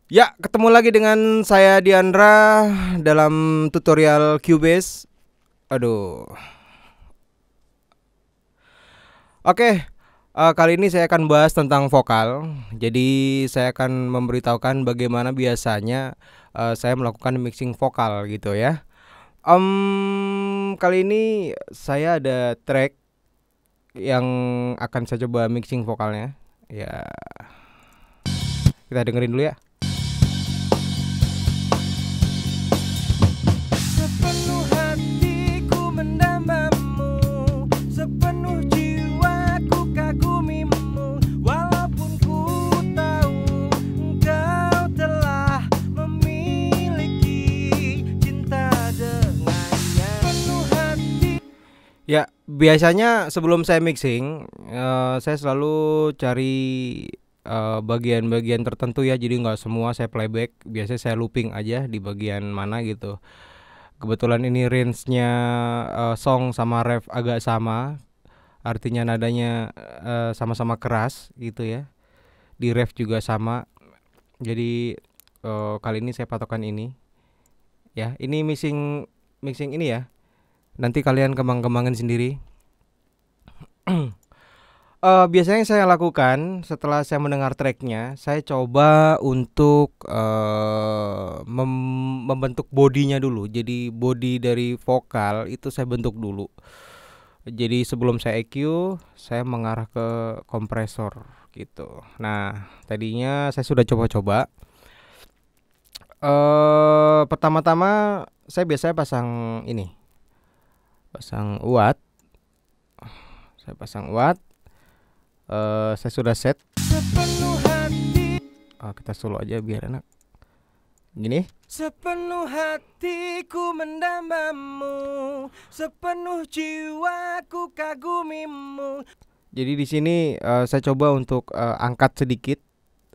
Ya, ketemu lagi dengan saya Diandra dalam tutorial Cubase. Aduh. Oke, kali ini saya akan bahas tentang vokal. Jadi saya akan memberitahukan bagaimana biasanya saya melakukan mixing vokal gitu ya. Kali ini saya ada track yang akan saya coba mixing vokalnya. Ya, kita dengerin dulu ya. Sepenuh hatiku mendambamu, sepenuh jiwaku kagumimu. Walaupun ku tahu engkau telah memiliki cinta dengannya. Sepenuh hati. Ya, biasanya sebelum saya mixing, saya selalu cari bagian-bagian tertentu ya. Jadi nggak semua saya playback. Biasanya saya looping aja di bagian mana gitu. Kebetulan ini range-nya song sama ref agak sama, artinya nadanya sama-sama keras gitu ya. Di ref juga sama. Jadi kali ini saya patokan ini. Ya, ini mixing mixing ini ya. Nanti kalian kembang-kembangin sendiri. Biasanya yang saya lakukan setelah saya mendengar tracknya, saya coba untuk membentuk bodinya dulu. Jadi body dari vokal itu saya bentuk dulu. Jadi sebelum saya EQ, saya mengarah ke kompresor gitu. Nah, tadinya saya sudah coba-coba. Pertama-tama saya biasanya pasang ini, pasang watt. Saya pasang watt. Saya sudah set. Sepenuh hati. Kita solo aja biar enak. Gini. Sepenuh hatiku mendambamu, sepenuh jiwaku kagumimu. Jadi di sini saya coba untuk angkat sedikit,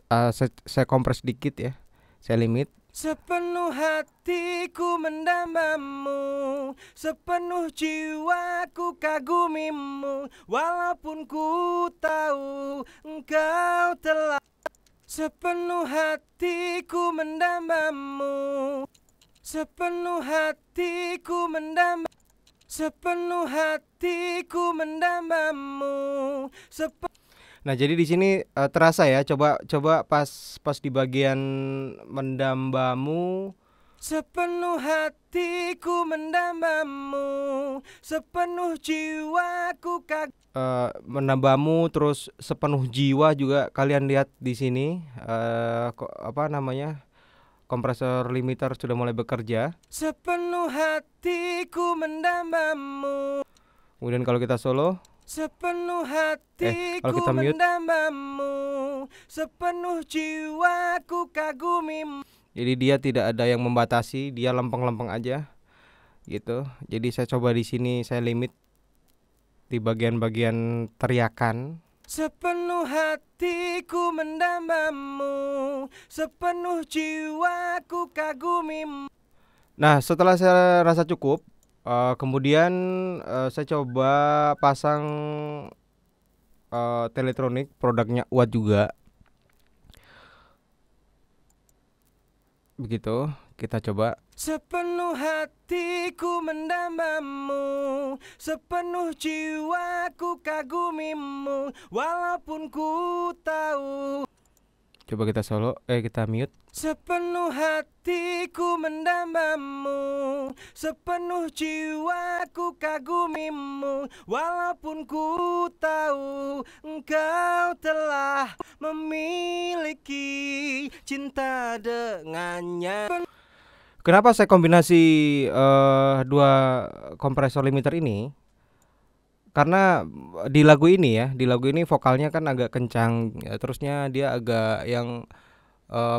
saya kompres sedikit ya, saya limit. Sepenuh hatiku mendambamu, sepenuh jiwaku kagumimu. Walaupun ku tahu engkau telah. Sepenuh hatiku mendambamu, sepenuh hatiku mendamba, sepenuh hatiku mendambamu. Nah, jadi di sini terasa ya. Coba pas di bagian mendambamu. Sepenuh hatiku mendambamu, sepenuh jiwaku mendambamu, terus sepenuh jiwa juga kalian lihat di sini. Apa namanya? Kompresor limiter sudah mulai bekerja. Sepenuh hatiku mendambamu. Kemudian kalau kita solo, sepenuh hatiku mendambamu, sepenuh jiwaku kagumimu. Jadi dia tidak ada yang membatasi, dia lempeng-lempeng aja gitu. Jadi saya coba di sini saya limit di bagian-bagian teriakan. Sepenuh hatiku mendambamu, sepenuh jiwaku kagumimu. Nah, setelah saya rasa cukup, kemudian saya coba pasang Teletronic, produknya Watt juga. Begitu, kita coba. Sepenuh hatiku mendambamu, sepenuh jiwaku kagumimu. Walaupun ku tahu. Coba kita solo, kita mute. Sepenuh hatiku mendambamu, sepenuh jiwaku kagumimu. Walaupun ku tahu engkau telah memiliki cinta dengannya. Kenapa saya kombinasi dua kompresor limiter ini? Karena di lagu ini ya, di lagu ini vokalnya kan agak kencang, terusnya dia agak yang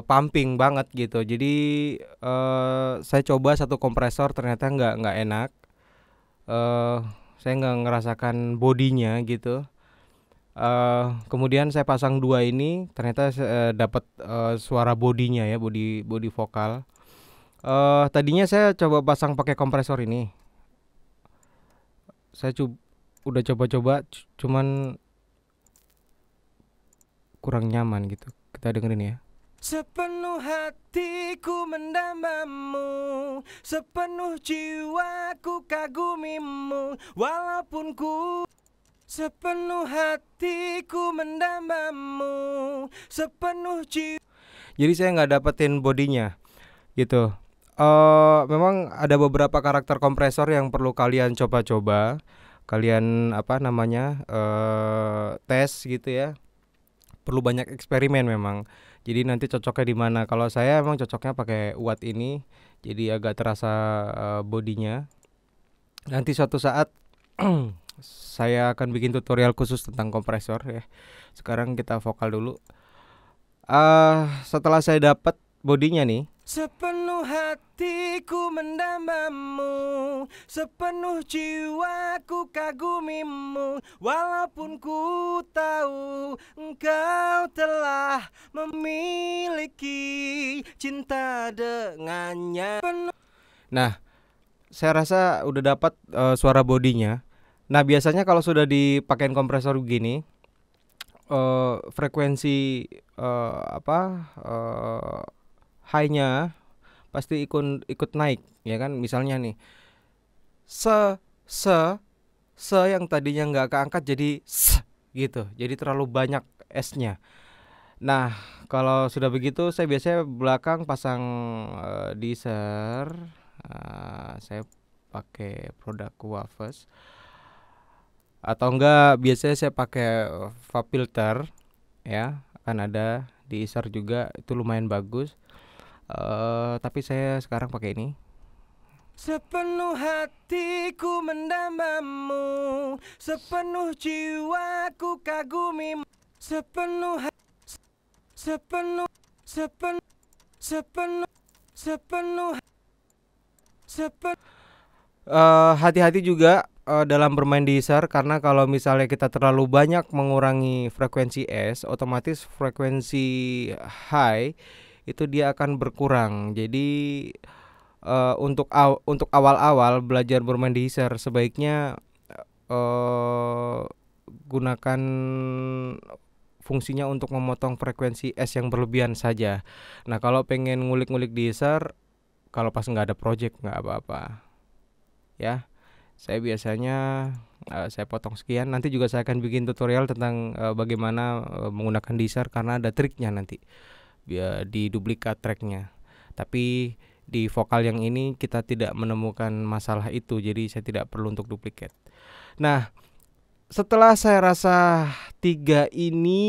pumping banget gitu. Jadi saya coba satu kompresor ternyata nggak enak. Saya nggak ngerasakan bodinya gitu. Kemudian saya pasang dua ini, ternyata dapat suara bodinya ya, bodi vokal. Tadinya saya coba pasang pakai kompresor ini. Saya udah coba-coba, cuman kurang nyaman gitu. Kita dengerin ya. Sepenuh hatiku mendambamu, sepenuh jiwaku kagumimu, walaupun ku sepenuh hatiku mendambamu, sepenuh jiwa. Jadi saya nggak dapetin bodinya gitu. Memang ada beberapa karakter kompresor yang perlu kalian coba-coba, kalian apa namanya tes gitu ya. Perlu banyak eksperimen memang. Jadi nanti cocoknya di mana? Kalau saya emang cocoknya pakai watt ini, jadi agak terasa bodinya. Nanti suatu saat saya akan bikin tutorial khusus tentang kompresor ya. Sekarang kita vokal dulu. Setelah saya dapat bodinya nih, sepenuh hatiku mendambamu, sepenuh jiwaku kagumimu, walaupun ku tahu engkau telah memiliki cinta dengannya. Nah, saya rasa udah dapat suara bodinya. Nah, biasanya kalau sudah dipakein kompresor begini, frekuensi high-nya pasti ikut naik ya kan. Misalnya nih se se yang tadinya nggak keangkat jadi s gitu, jadi terlalu banyak s-nya. Nah kalau sudah begitu saya biasanya belakang pasang deezer. Saya pakai produk Wafes atau enggak biasanya saya pakai Fab filter ya, kan ada di Deezer juga, itu lumayan bagus. Tapi saya sekarang pakai ini. Sepenuh hatiku mendambamu, sepenuh jiwaku kagumimu, sepenuh sepenuh sepenuh sepenuh sepenuh sepenuh. Hati-hati juga dalam bermain Deezer, karena kalau misalnya kita terlalu banyak mengurangi frekuensi S, otomatis frekuensi high itu dia akan berkurang. Jadi untuk awal-awal belajar bermain Deezer sebaiknya gunakan fungsinya untuk memotong frekuensi S yang berlebihan saja. Nah kalau pengen ngulik-ngulik Deezer, kalau pas nggak ada project nggak apa-apa ya. Saya biasanya saya potong sekian. Nanti juga saya akan bikin tutorial tentang bagaimana menggunakan Deezer, karena ada triknya nanti biar di duplikat tracknya. Tapi di vokal yang ini kita tidak menemukan masalah itu, jadi saya tidak perlu untuk duplikat. Nah setelah saya rasa 3 ini,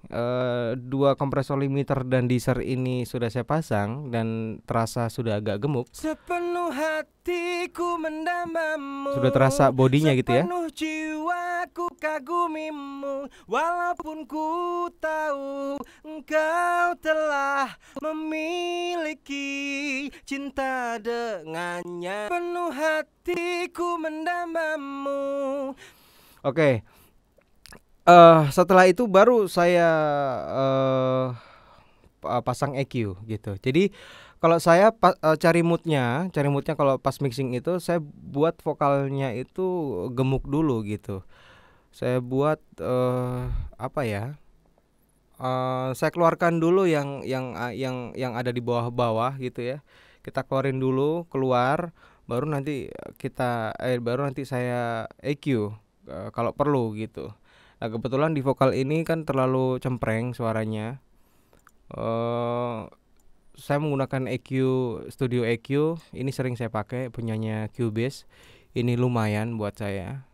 2 kompresor limiter dan Deezer ini sudah saya pasang dan terasa sudah agak gemuk, sepenuh hatiku mendambamu, sudah terasa bodinya gitu ya. Sepenuh jiwaku kagumimu, walaupun ku tahu engkau telah memiliki cinta dengannya. Penuh hatiku mendambamu. Oke. Setelah itu baru saya pasang EQ gitu. Jadi kalau saya cari moodnya kalau pas mixing itu saya buat vokalnya itu gemuk dulu gitu. Saya buat apa ya? Saya keluarkan dulu yang ada di bawah-bawah gitu ya. Kita keluarin dulu, keluar, baru nanti saya EQ kalau perlu gitu. Nah kebetulan di vokal ini kan terlalu cempreng suaranya. Saya menggunakan EQ Studio EQ. Ini sering saya pakai, punyanya Cubase. Ini lumayan buat saya.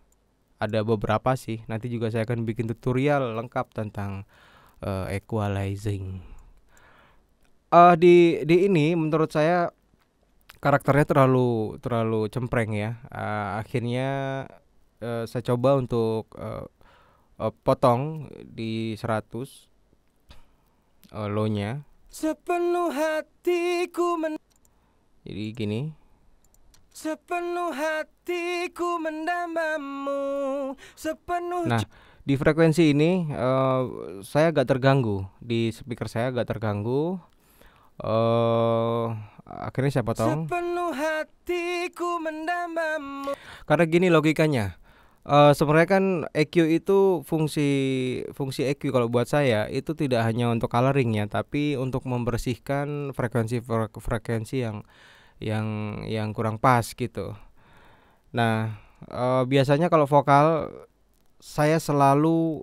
Ada beberapa sih. Nanti juga saya akan bikin tutorial lengkap tentang equalizing. Di ini menurut saya karakternya terlalu cempreng ya. Akhirnya saya coba untuk potong di 100 low-nya. Sepenuh hatiku jadi gini. Sepenuh hatiku mendambamu, sepenuh. Nah, di frekuensi ini saya agak terganggu. Di speaker saya agak terganggu. Akhirnya saya potong. Sepenuh hatiku mendambamu. Karena gini logikanya. Sebenarnya kan EQ itu fungsi EQ kalau buat saya itu tidak hanya untuk coloring ya, tapi untuk membersihkan frekuensi yang kurang pas gitu. Nah, biasanya kalau vokal saya selalu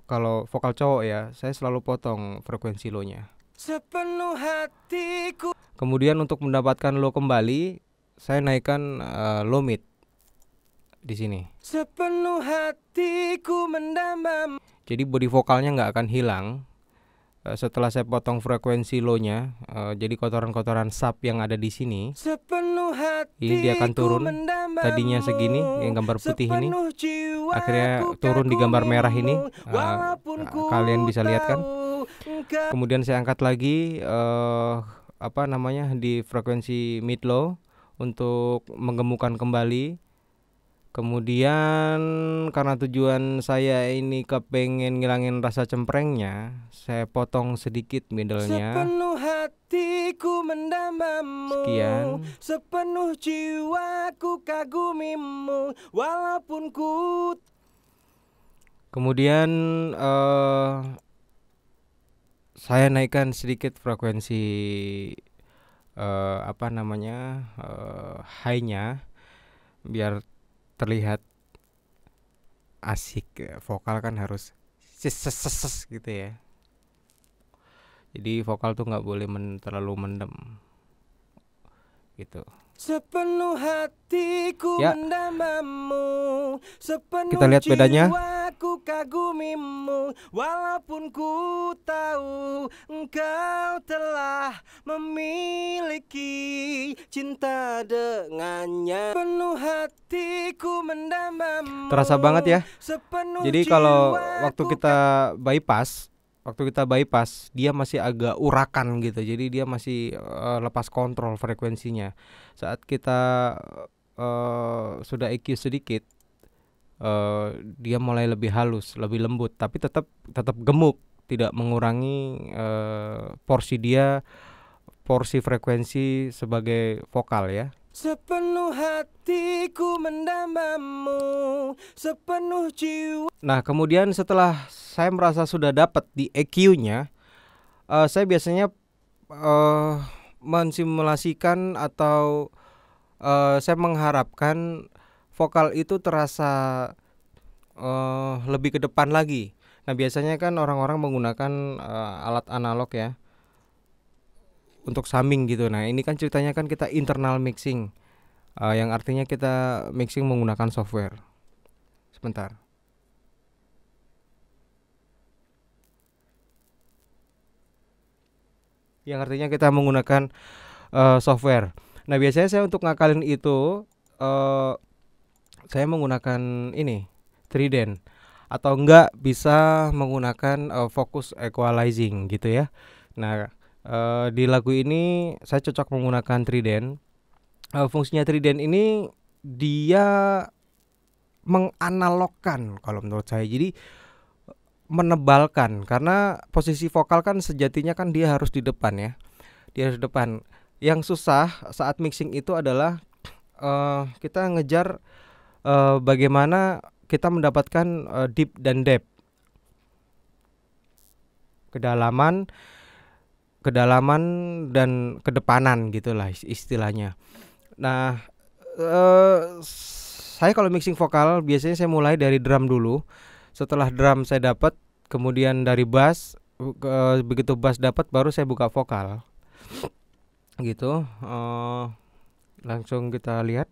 kalau vokal cowok ya, saya selalu potong frekuensi low-nya. Sepenuh hatiku. Kemudian untuk mendapatkan low kembali, saya naikkan low mid di sini. Sepenuh hatiku mendambam. Jadi body vokalnya nggak akan hilang setelah saya potong frekuensi low-nya. Jadi kotoran-kotoran sub yang ada di sini, ini dia akan turun. Tadinya segini, yang gambar putih ini, akhirnya turun di gambar merah ini. Kalian bisa lihat kan? Kemudian saya angkat lagi di frekuensi mid low untuk menggemukkan kembali. Kemudian karena tujuan saya ini kepengen ngilangin rasa cemprengnya, saya potong sedikit middle-nya. Sepenuh hatiku mendambamu, sekian. Sepenuh jiwaku kagumimu, walaupun ku. Kemudian saya naikkan sedikit frekuensi high-nya biar terlihat asik. Vokal kan harus ses gitu ya. Jadi vokal tuh nggak boleh terlalu mendem gitu. Sepenuh hatiku mendambamu, sepenuh kita lihat bedanya. Jiwaku kagumimu, walaupun ku tahu engkau telah memiliki cinta dengannya. Sepenuh hatiku mendambamu. Terasa banget ya. Jadi kalau waktu kita bypass, dia masih agak urakan gitu. Jadi dia masih lepas kontrol frekuensinya. Saat kita sudah EQ sedikit, dia mulai lebih halus, lebih lembut, tapi tetap gemuk, tidak mengurangi porsi frekuensi sebagai vokal ya. Sepenuh hatiku mendambamu, sepenuh jiwa. Nah, kemudian setelah saya merasa sudah dapat di EQ-nya, saya biasanya mensimulasikan atau saya mengharapkan vokal itu terasa lebih ke depan lagi. Nah, biasanya kan orang-orang menggunakan alat analog ya untuk summing gitu. Nah, ini kan ceritanya kan kita internal mixing, yang artinya kita mixing menggunakan software. Sebentar. Yang artinya kita menggunakan software. Nah, biasanya saya untuk ngakalin itu saya menggunakan ini Trident, atau enggak bisa menggunakan focus equalizing gitu ya. Nah, di lagu ini saya cocok menggunakan Trident. Fungsinya Trident ini dia menganalogkan kalau menurut saya. Jadi menebalkan, karena posisi vokal kan sejatinya kan dia harus di depan ya. Dia harus di depan. Yang susah saat mixing itu adalah kita ngejar bagaimana kita mendapatkan deep dan depth, kedalaman dan kedepanan gitulah istilahnya. Nah, saya kalau mixing vokal biasanya saya mulai dari drum dulu. Setelah drum saya dapat, kemudian dari bass, begitu bass dapat baru saya buka vokal. Gitu. Langsung kita lihat.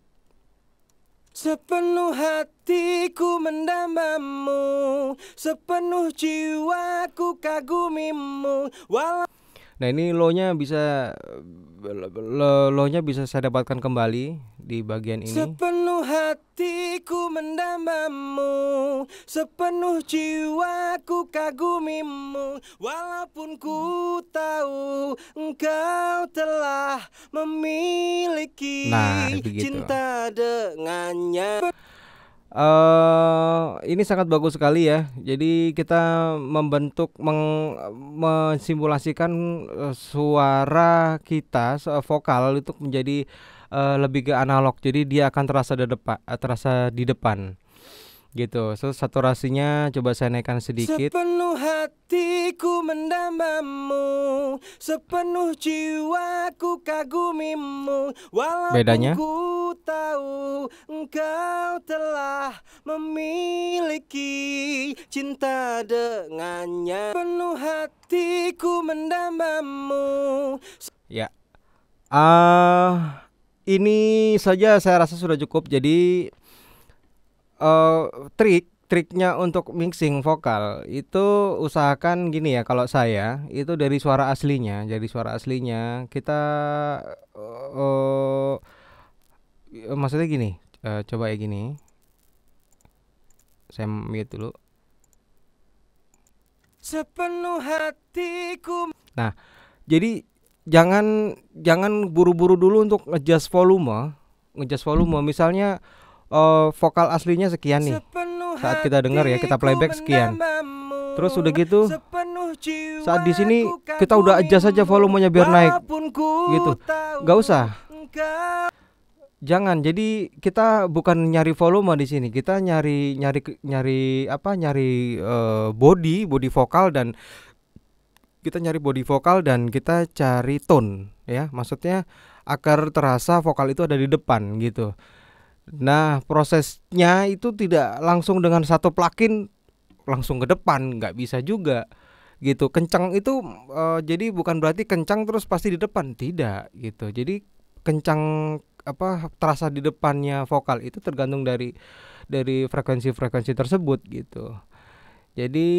Sepenuh hatiku mendambamu, sepenuh jiwaku kagumimu. Nah, ini low-nya bisa saya dapatkan kembali di bagian ini. Sepenuh hatiku mendambamu, sepenuh jiwaku kagumimu, walaupun ku tahu engkau telah memiliki cinta dengannya. Ini sangat bagus sekali ya. Jadi kita membentuk mensimulasikan suara kita vokal itu menjadi lebih ke analog. Jadi dia akan terasa di depan gitu. So, saturasinya coba saya naikkan sedikit. Sepenuh hatiku mendambamu, sepenuh jiwaku kagumimu. Walaupun Bedanya? ku tahu engkau telah memiliki cinta dengannya. Sepenuh hatiku mendambamu. Ya. Ini saja saya rasa sudah cukup. Jadi triknya untuk mixing vokal itu usahakan gini ya. Kalau saya itu dari suara aslinya, kita maksudnya gini, coba ya gini, saya mute dulu. Sepenuh hatiku. Nah, jadi jangan buru-buru dulu untuk ngejust volume. Misalnya vokal aslinya sekian nih. Saat kita dengar ya, kita playback sekian. Terus udah gitu, saat di sini kita udah adjust saja volumenya biar naik. Gitu. Gak usah. Jangan. Jadi kita bukan nyari volume di sini. Kita nyari body vokal, dan kita nyari body vokal dan kita cari tone ya. Maksudnya agar terasa vokal itu ada di depan gitu. Nah, prosesnya itu tidak langsung dengan satu plugin langsung ke depan, nggak bisa juga gitu. Kencang itu jadi bukan berarti kencang terus pasti di depan, tidak gitu. Jadi kencang terasa di depannya vokal itu tergantung dari frekuensi tersebut gitu. Jadi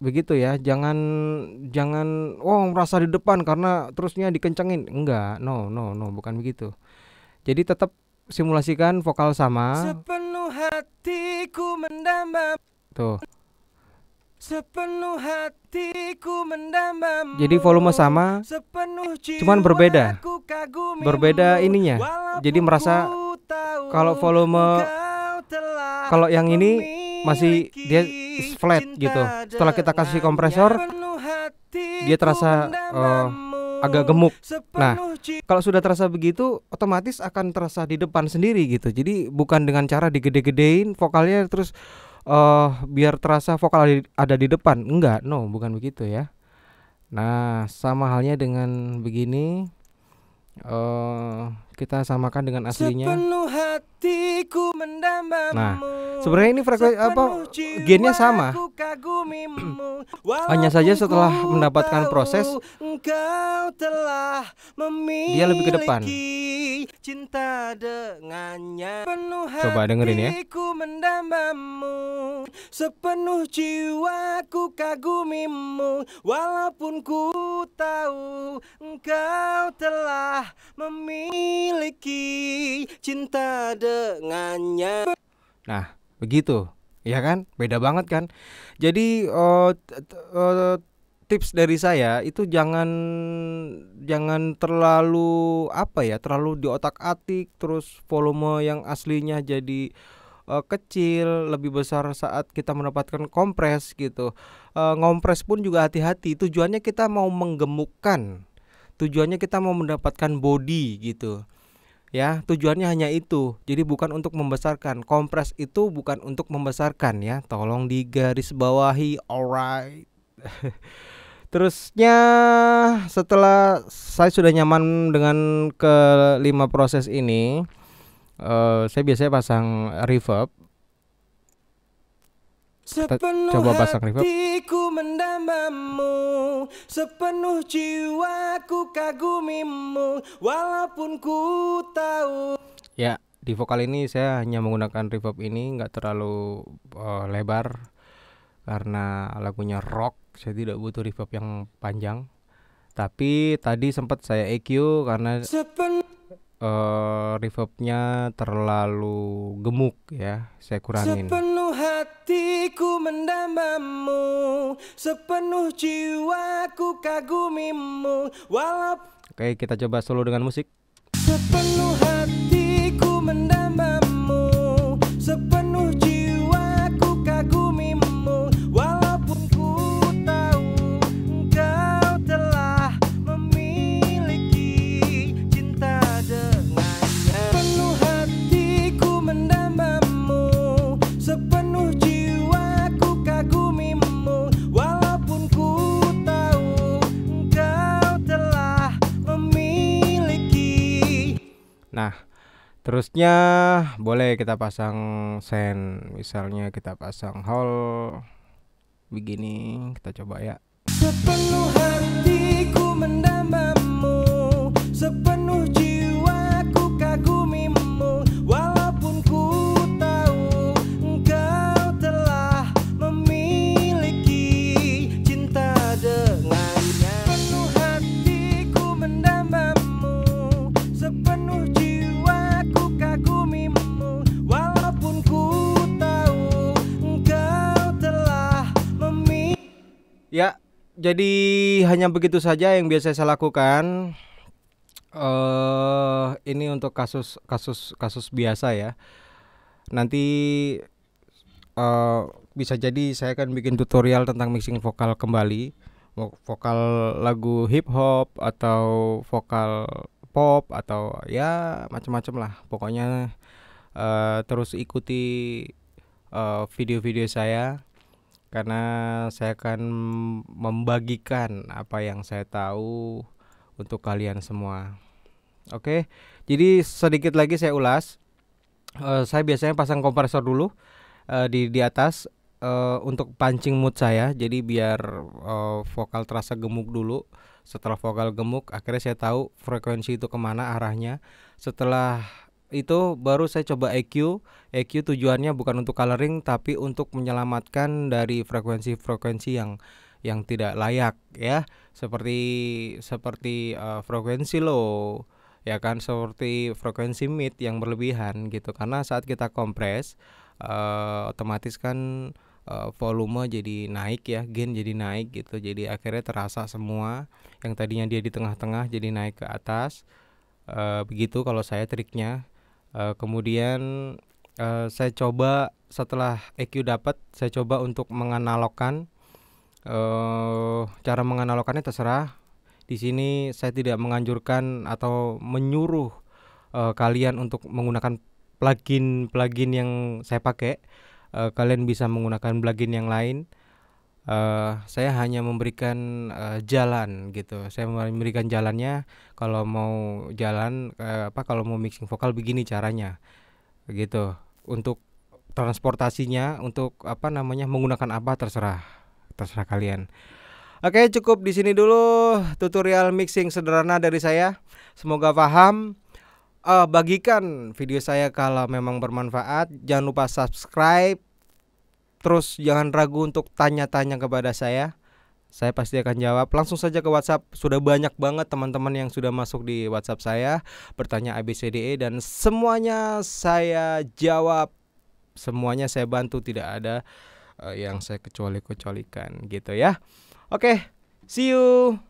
begitu ya, jangan merasa di depan karena terusnya dikencengin. Enggak, no, bukan begitu. Jadi tetap simulasikan vokal sama. Sepenuh hatiku mendamba. Tuh. Sepenuh hatiku mendambamu. Jadi volume sama, cuman berbeda ininya. Jadi merasa kalau volume, kalau yang ini masih dia flat gitu. Setelah kita kasih kompresor, dia terasa agak gemuk. Nah, kalau sudah terasa begitu, otomatis akan terasa di depan sendiri gitu. Jadi bukan dengan cara digede-gedein vokalnya terus biar terasa vokal ada di depan. Enggak, no, bukan begitu ya. Nah, sama halnya dengan begini. Kita samakan dengan aslinya. Nah, sebenarnya ini frekuensi gainnya sama. Hanya saja setelah mendapatkan proses, dia lebih ke depan. Coba dengerin ya. Sepenuh jiwaku kagumimu, walaupun ku tahu engkau telah memiliki cinta dengannya. Nah, begitu, ya kan? Beda banget kan? Jadi tips dari saya itu jangan terlalu terlalu diotak-atik, terus volume yang aslinya jadi kecil, lebih besar saat kita mendapatkan kompres gitu. Ngompres pun juga hati-hati. Tujuannya kita mau menggemukkan. Tujuannya kita mau mendapatkan body gitu. Ya, tujuannya hanya itu. Jadi bukan untuk membesarkan. Kompres itu bukan untuk membesarkan ya. Tolong digarisbawahi, alright. Terusnya setelah saya sudah nyaman dengan kelima proses ini, saya biasanya pasang reverb. Coba pasang reverb. Mendambamu, sepenuh jiwaku kagumimu, walaupun ku tahu. Ya, di vokal ini saya hanya menggunakan reverb ini, nggak terlalu lebar karena lagunya rock. Saya tidak butuh reverb yang panjang. Tapi tadi sempat saya EQ karena reverbnya terlalu gemuk ya, saya kurangin. Sepenuh hatiku mendambamu, sepenuh jiwaku kagumimu, Oke, kita coba solo dengan musik. Sepenuh hatiku mendambamu, sepenuh jiwaku kagumimu. Walaupun ku tahu engkau telah memiliki cinta dengannya. Penuh hatiku mendambamu, sepenuh jiwaku kagumimu. Walaupun ku tahu engkau telah memiliki. Nah, terusnya boleh kita pasang sen, misalnya kita pasang hall begini, kita coba ya. Sepenuh hatiku mendambamu, sepenuh jiwaku kagumimu. Walaupun ku tahu engkau telah memiliki cinta dengannya. Penuh hatiku mendambamu, sepenuh jiwaku kagumimu. Walaupun ku tahu engkau telah memiliki. Ya, jadi hanya begitu saja yang biasa saya lakukan. Ini untuk kasus biasa ya. Nanti bisa jadi saya akan bikin tutorial tentang mixing vokal kembali, vokal lagu hip hop atau vokal pop atau ya macam-macam lah. Pokoknya terus ikuti video-video saya, karena saya akan membagikan apa yang saya tahu untuk kalian semua. Oke, jadi sedikit lagi saya ulas. Saya biasanya pasang kompresor dulu di atas untuk pancing mood saya. Jadi biar vokal terasa gemuk dulu. Setelah vokal gemuk, akhirnya saya tahu frekuensi itu kemana arahnya. Setelah itu baru saya coba EQ. EQ tujuannya bukan untuk coloring, tapi untuk menyelamatkan dari frekuensi-frekuensi yang tidak layak ya, seperti frekuensi low ya kan, seperti frekuensi mid yang berlebihan gitu. Karena saat kita kompres otomatis kan volume jadi naik ya, gain jadi naik gitu. Jadi akhirnya terasa semua yang tadinya dia di tengah-tengah jadi naik ke atas. Begitu kalau saya triknya. Kemudian saya coba setelah EQ dapat, saya coba untuk menganalogkan. Cara menganalogkannya terserah. Di sini saya tidak menganjurkan atau menyuruh kalian untuk menggunakan plugin yang saya pakai. Kalian bisa menggunakan plugin yang lain. Saya hanya memberikan jalan gitu. Saya memberikan jalannya. Kalau mau jalan kalau mau mixing vokal begini caranya gitu. Untuk transportasinya, untuk menggunakan apa terserah kalian. Oke, cukup di sini dulu tutorial mixing sederhana dari saya. Semoga paham. Bagikan video saya kalau memang bermanfaat. Jangan lupa subscribe. Terus jangan ragu untuk tanya-tanya kepada saya. Saya pasti akan jawab. Langsung saja ke WhatsApp. Sudah banyak banget teman-teman yang sudah masuk di WhatsApp saya, bertanya ABCDE, dan semuanya saya jawab. Semuanya saya bantu, tidak ada yang saya kecualikan gitu ya. Oke, see you.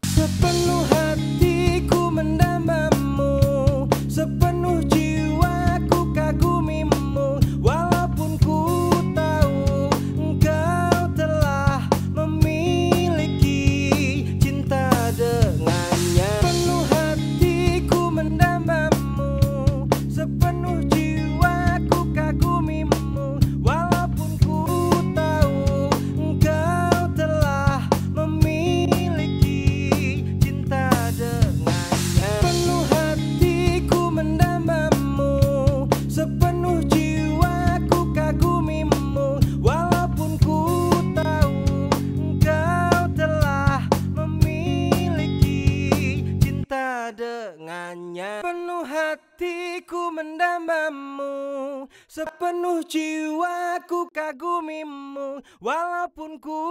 Sepenuh hatiku mendambamu, sepenuh jiwaku kagumimu. Walaupun ku tahu engkau telah memiliki cinta dengannya. Penuh hatiku mendambamu, sepenuh jiwaku kagumimu. Walaupun ku tahu engkau telah memiliki cinta dengannya. Penuh hatiku mendambamu, sepenuh jiwaku kagumimu. Walaupun ku tahu engkau telah memiliki cinta dengannya. Penuh hatiku mendambamu, sepenuh jiwaku kagumimu. Walaupun ku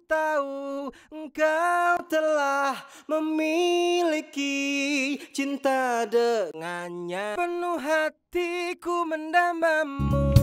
tahu engkau telah memiliki cinta dengannya. Penuh hatiku mendambamu,